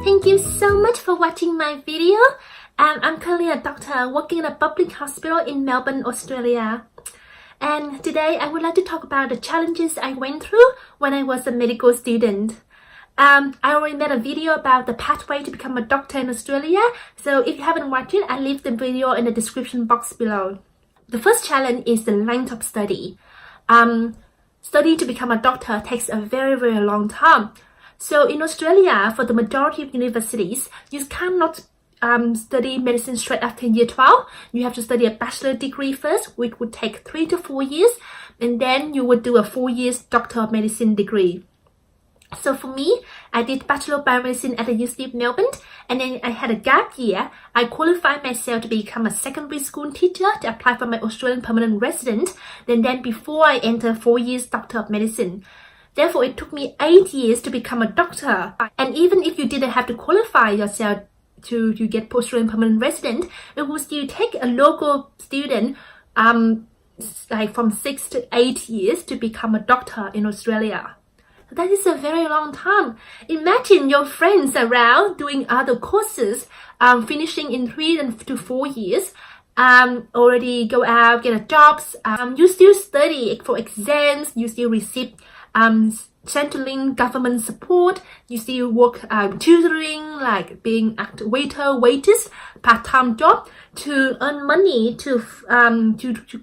Thank you so much for watching my video. I'm currently a doctor working in a public hospital in Melbourne, Australia. And today I would like to talk about the challenges I went through when I was a medical student. I already made a video about the pathway to become a doctor in Australia, so if you haven't watched it, I'll leave the video in the description box below. The first challenge is the length of study. Studying to become a doctor takes a very long time. So in Australia, for the majority of universities, you cannot study medicine straight after year 12. You have to study a bachelor degree first, which would take 3 to 4 years, and then you would do a 4 years Doctor of Medicine degree. So for me, I did Bachelor of Biomedicine at the University of Melbourne, and then I had a gap year. I qualified myself to become a secondary school teacher to apply for my Australian permanent resident, then before I enter 4 years Doctor of Medicine. Therefore, it took me 8 years to become a doctor. And even if you didn't have to qualify yourself to get Australian permanent resident, it would still take a local student like from 6 to 8 years to become a doctor in Australia. That is a very long time. Imagine your friends around doing other courses, finishing in 3 to 4 years, already go out, get a jobs. You still study for exams, you still receive Centrelink government support, you still work tutoring, like being waiter, waitress, part-time job to earn money to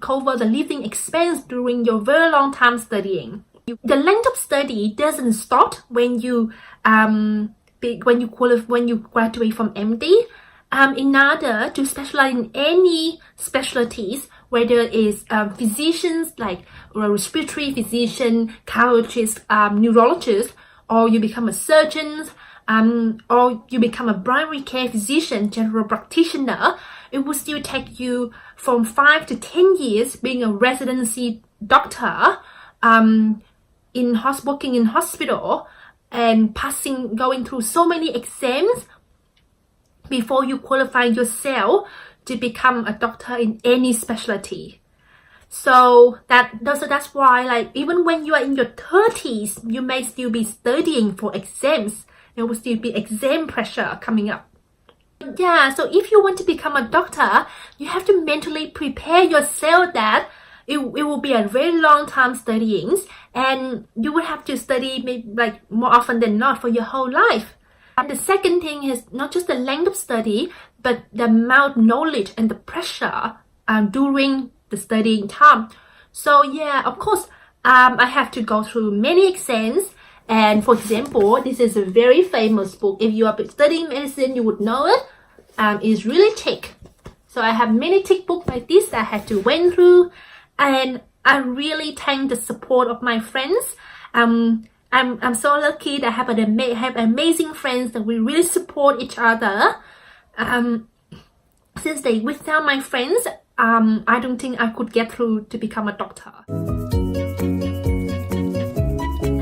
cover the living expense during your very long time studying. The length of study doesn't stop when you graduate from MD. In order to specialize in any specialties, whether it's physicians like respiratory physician, cardiologist, neurologist, or you become a surgeon, or you become a primary care physician, general practitioner, it will still take you from 5 to 10 years being a residency doctor, working in hospital and going through so many exams before you qualify yourself to become a doctor in any specialty. So that's why, like, even when you are in your 30s, you may still be studying for exams. There will still be exam pressure coming up. Yeah, so if you want to become a doctor, you have to mentally prepare yourself that it will be a very long time studying, and you will have to study maybe like more often than not for your whole life. And the second thing is not just the length of study, but the amount of knowledge and the pressure during the studying time. So yeah, of course, I have to go through many exams. And for example, this is a very famous book. If you are studying medicine, you would know it. It's really thick. So I have many thick books like this that I had to went through. And I really thank the support of my friends. I'm so lucky that I have amazing friends that we really support each other. Without my friends, I don't think I could get through to become a doctor. I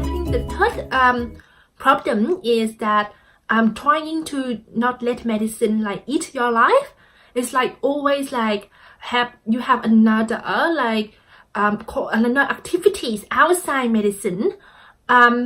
think the third problem is that I'm trying to not let medicine like eat your life. It's like always like you have another activities outside medicine.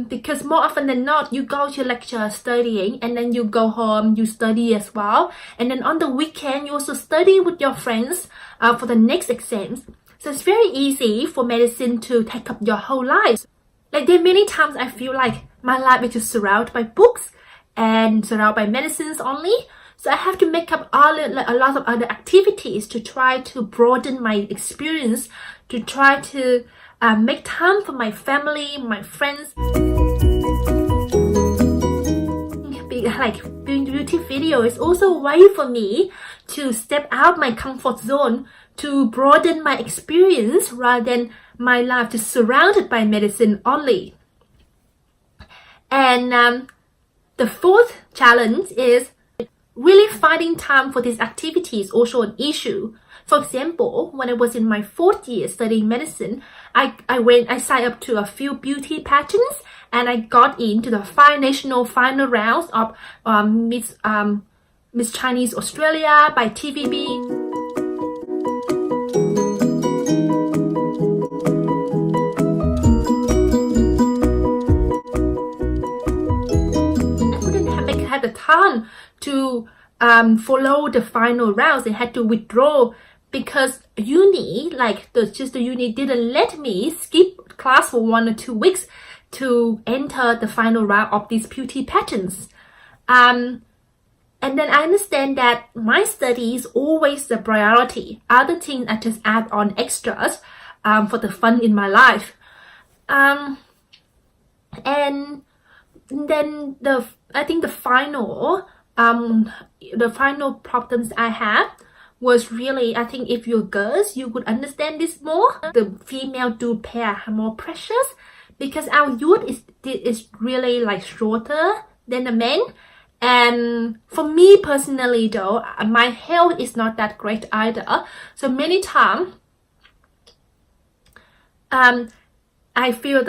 Because more often than not, you go to lecture studying, and then you go home, you study as well, and then on the weekend you also study with your friends for the next exams. So it's very easy for medicine to take up your whole life. Like, there are many times I feel like my life is just surrounded by books and surrounded by medicines only. So I have to make up a lot of other activities to try to broaden my experience, to try to make time for my family, my friends. Like doing YouTube video is also a way for me to step out my comfort zone, to broaden my experience rather than my life just surrounded by medicine only. And the fourth challenge is really finding time for these activities, also an issue. For example, when I was in my 4th year studying medicine, I signed up to a few beauty pageants, and I got into the national final rounds of Miss Chinese Australia by TVB. had the time to follow the final rounds. They had to withdraw because uni, like the uni didn't let me skip class for 1 or 2 weeks to enter the final round of these beauty pageants. And then I understand that my study is always the priority. Other things I just add on extras for the fun in my life. And then I think the final problems I have was really, I think if you're girls, you would understand this more. The female do bear more pressures because our youth is really like shorter than the men. And for me personally though, my health is not that great either. So many times, I feel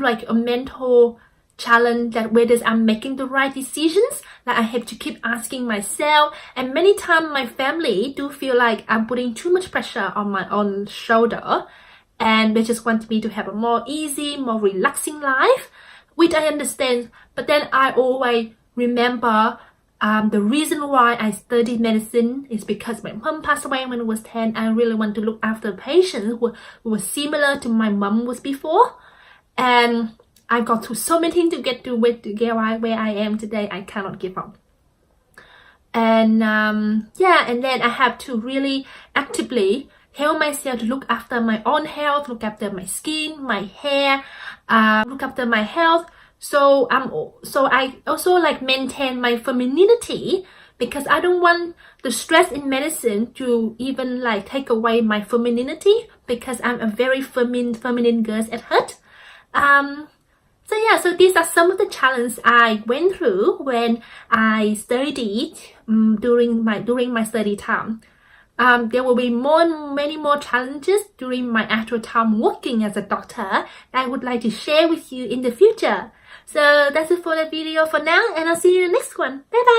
like a mental challenge that whether I'm making the right decisions, that I have to keep asking myself. And many times my family do feel like I'm putting too much pressure on my own shoulder, and they just want me to have a more easy, more relaxing life, which I understand. But then I always remember the reason why I studied medicine is because my mom passed away when I was 10. I really want to look after patients who was similar to my mom was before. And I got through so many things to get to where I am today. I cannot give up. And and then I have to really actively help myself to look after my own health, look after my skin, my hair, look after my health. So I also like maintain my femininity because I don't want the stress in medicine to even like take away my femininity because I'm a very feminine girl at heart. So these are some of the challenges I went through when I studied during my study time. There will be many more challenges during my actual time working as a doctor that I would like to share with you in the future. So that's it for the video for now, and I'll see you in the next one. Bye bye.